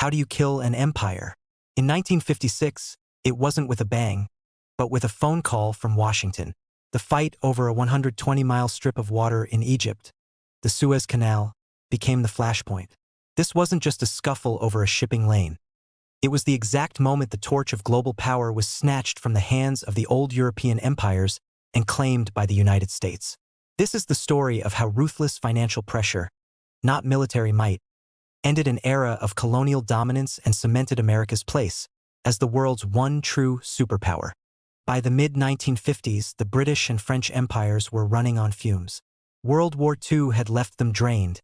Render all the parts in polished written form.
How do you kill an empire? In 1956, it wasn't with a bang, but with a phone call from Washington. The fight over a 120-mile strip of water in Egypt, the Suez Canal, became the flashpoint. This wasn't just a scuffle over a shipping lane. It was the exact moment the torch of global power was snatched from the hands of the old European empires and claimed by the United States. This is the story of how ruthless financial pressure, not military might, ended an era of colonial dominance and cemented America's place as the world's one true superpower. By the mid-1950s, the British and French empires were running on fumes. World War II had left them drained,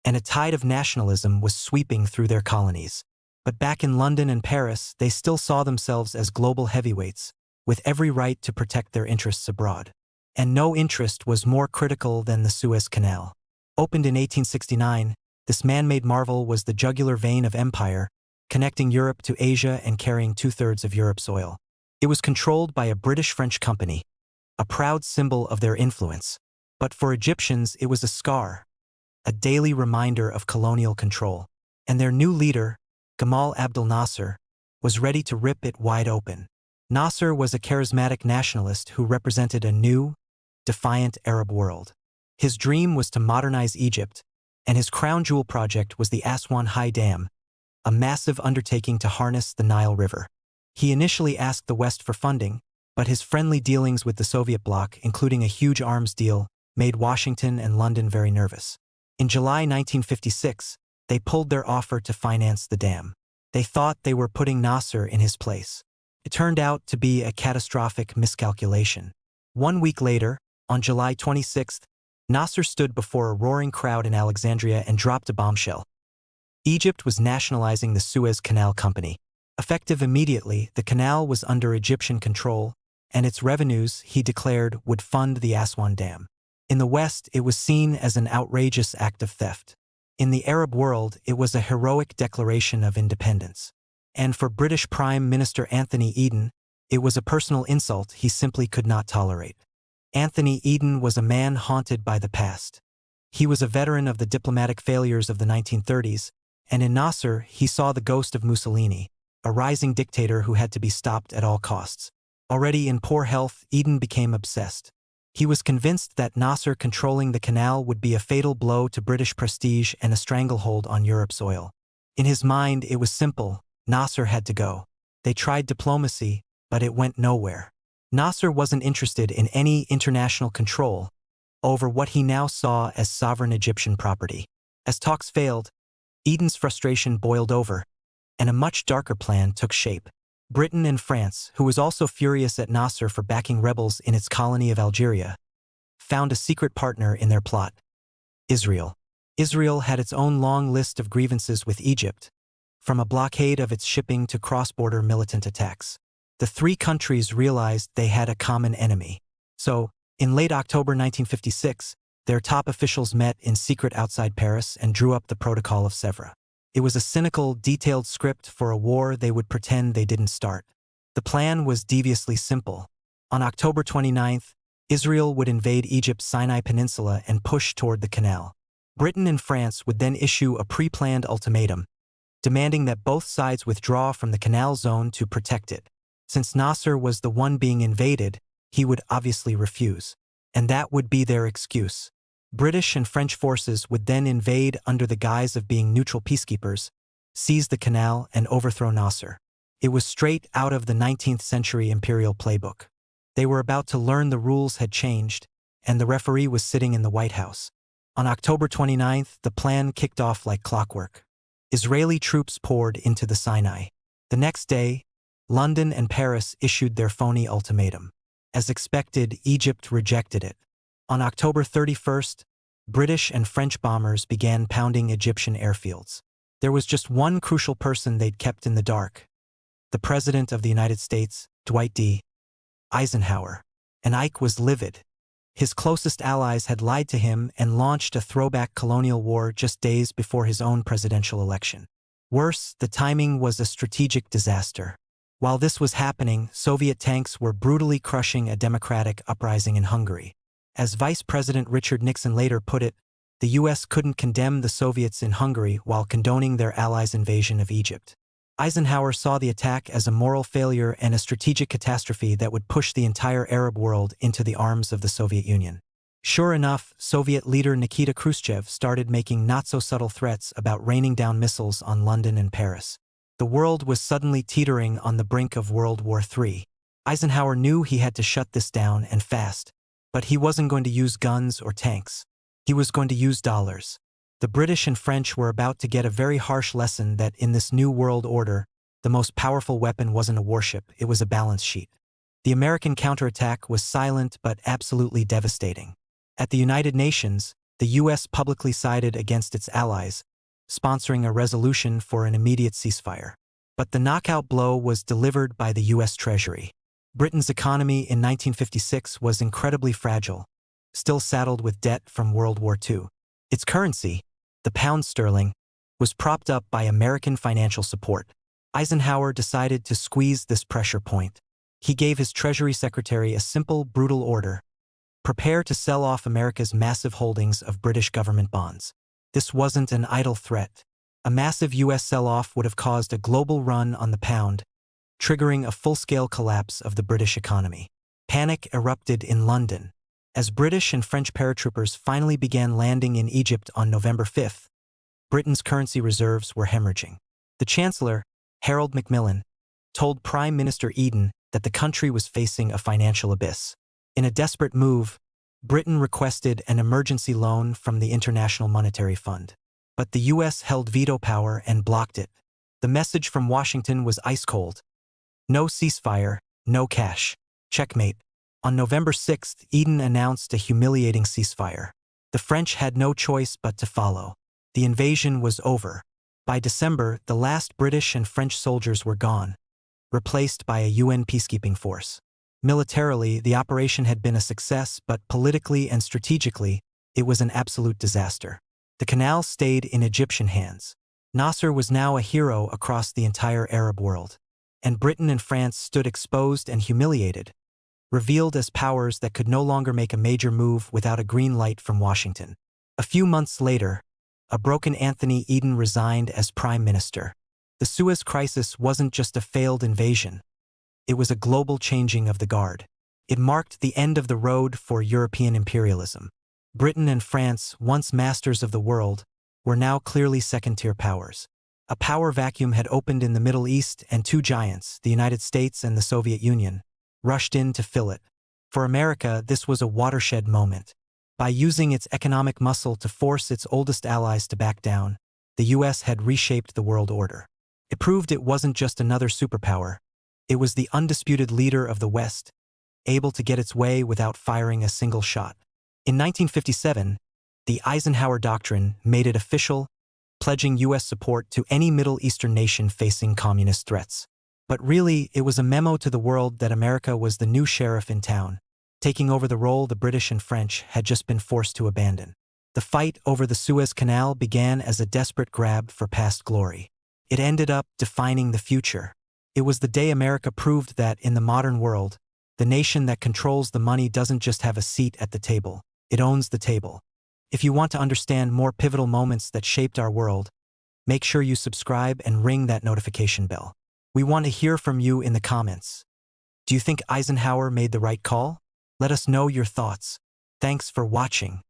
and a tide of nationalism was sweeping through their colonies. But back in London and Paris, they still saw themselves as global heavyweights, with every right to protect their interests abroad. And no interest was more critical than the Suez Canal. Opened in 1869, this man-made marvel was the jugular vein of empire, connecting Europe to Asia and carrying two-thirds of Europe's oil. It was controlled by a British-French company, a proud symbol of their influence. But for Egyptians, it was a scar, a daily reminder of colonial control. And their new leader, Gamal Abdel Nasser, was ready to rip it wide open. Nasser was a charismatic nationalist who represented a new, defiant Arab world. His dream was to modernize Egypt, and his crown jewel project was the Aswan High Dam, a massive undertaking to harness the Nile River. He initially asked the West for funding, but his friendly dealings with the Soviet bloc, including a huge arms deal, made Washington and London very nervous. In July 1956, they pulled their offer to finance the dam. They thought they were putting Nasser in his place. It turned out to be a catastrophic miscalculation. 1 week later, on July 26th, Nasser stood before a roaring crowd in Alexandria and dropped a bombshell. Egypt was nationalizing the Suez Canal Company. Effective immediately, the canal was under Egyptian control, and its revenues, he declared, would fund the Aswan Dam. In the West, it was seen as an outrageous act of theft. In the Arab world, it was a heroic declaration of independence. And for British Prime Minister Anthony Eden, it was a personal insult he simply could not tolerate. Anthony Eden was a man haunted by the past. He was a veteran of the diplomatic failures of the 1930s, and in Nasser, he saw the ghost of Mussolini, a rising dictator who had to be stopped at all costs. Already in poor health, Eden became obsessed. He was convinced that Nasser controlling the canal would be a fatal blow to British prestige and a stranglehold on Europe's oil. In his mind, it was simple: Nasser had to go. They tried diplomacy, but it went nowhere. Nasser wasn't interested in any international control over what he now saw as sovereign Egyptian property. As talks failed, Eden's frustration boiled over, and a much darker plan took shape. Britain and France, who was also furious at Nasser for backing rebels in its colony of Algeria, found a secret partner in their plot: Israel. Israel had its own long list of grievances with Egypt, from a blockade of its shipping to cross-border militant attacks. The three countries realized they had a common enemy. So, in late October 1956, their top officials met in secret outside Paris and drew up the Protocol of Sèvres. It was a cynical, detailed script for a war they would pretend they didn't start. The plan was deviously simple. On October 29th, Israel would invade Egypt's Sinai Peninsula and push toward the canal. Britain and France would then issue a pre-planned ultimatum, demanding that both sides withdraw from the canal zone to protect it. Since Nasser was the one being invaded, he would obviously refuse. And that would be their excuse. British and French forces would then invade under the guise of being neutral peacekeepers, seize the canal, and overthrow Nasser. It was straight out of the 19th century imperial playbook. They were about to learn the rules had changed, and the referee was sitting in the White House. On October 29th, the plan kicked off like clockwork. Israeli troops poured into the Sinai. The next day, London and Paris issued their phony ultimatum. As expected, Egypt rejected it. On October 31st, British and French bombers began pounding Egyptian airfields. There was just one crucial person they'd kept in the dark: the President of the United States, Dwight D. Eisenhower. And Ike was livid. His closest allies had lied to him and launched a throwback colonial war just days before his own presidential election. Worse, the timing was a strategic disaster. While this was happening, Soviet tanks were brutally crushing a democratic uprising in Hungary. As Vice President Richard Nixon later put it, The US couldn't condemn the Soviets in Hungary while condoning their allies' invasion of Egypt. Eisenhower saw the attack as a moral failure and a strategic catastrophe that would push the entire Arab world into the arms of the Soviet Union. Sure enough, Soviet leader Nikita Khrushchev started making not-so-subtle threats about raining down missiles on London and Paris. The world was suddenly teetering on the brink of World War III. Eisenhower knew he had to shut this down and fast, but he wasn't going to use guns or tanks. He was going to use dollars. The British and French were about to get a very harsh lesson that in this new world order, the most powerful weapon wasn't a warship, it was a balance sheet. The American counterattack was silent but absolutely devastating. At the United Nations, the US publicly sided against its allies, sponsoring a resolution for an immediate ceasefire. But the knockout blow was delivered by the US Treasury. Britain's economy in 1956 was incredibly fragile, still saddled with debt from World War II. Its currency, the pound sterling, was propped up by American financial support. Eisenhower decided to squeeze this pressure point. He gave his Treasury Secretary a simple, brutal order: prepare to sell off America's massive holdings of British government bonds. This wasn't an idle threat. A massive US sell-off would have caused a global run on the pound, triggering a full-scale collapse of the British economy. Panic erupted in London. As British and French paratroopers finally began landing in Egypt on November 5th, Britain's currency reserves were hemorrhaging. The Chancellor, Harold Macmillan, told Prime Minister Eden that the country was facing a financial abyss. In a desperate move, Britain requested an emergency loan from the International Monetary Fund. But the US held veto power and blocked it. The message from Washington was ice-cold. No ceasefire, no cash. Checkmate. On November 6th, Eden announced a humiliating ceasefire. The French had no choice but to follow. The invasion was over. By December, the last British and French soldiers were gone, replaced by a UN peacekeeping force. Militarily, the operation had been a success, but politically and strategically, it was an absolute disaster. The canal stayed in Egyptian hands. Nasser was now a hero across the entire Arab world. And Britain and France stood exposed and humiliated, revealed as powers that could no longer make a major move without a green light from Washington. A few months later, a broken Anthony Eden resigned as Prime Minister. The Suez Crisis wasn't just a failed invasion. It was a global changing of the guard. It marked the end of the road for European imperialism. Britain and France, once masters of the world, were now clearly second-tier powers. A power vacuum had opened in the Middle East, and two giants, the United States and the Soviet Union, rushed in to fill it. For America, this was a watershed moment. By using its economic muscle to force its oldest allies to back down, the US had reshaped the world order. It proved it wasn't just another superpower. It was the undisputed leader of the West, able to get its way without firing a single shot. In 1957, the Eisenhower Doctrine made it official, pledging US support to any Middle Eastern nation facing communist threats. But really, it was a memo to the world that America was the new sheriff in town, taking over the role the British and French had just been forced to abandon. The fight over the Suez Canal began as a desperate grab for past glory. It ended up defining the future. It was the day America proved that, in the modern world, the nation that controls the money doesn't just have a seat at the table, it owns the table. If you want to understand more pivotal moments that shaped our world, make sure you subscribe and ring that notification bell. We want to hear from you in the comments. Do you think Eisenhower made the right call? Let us know your thoughts. Thanks for watching.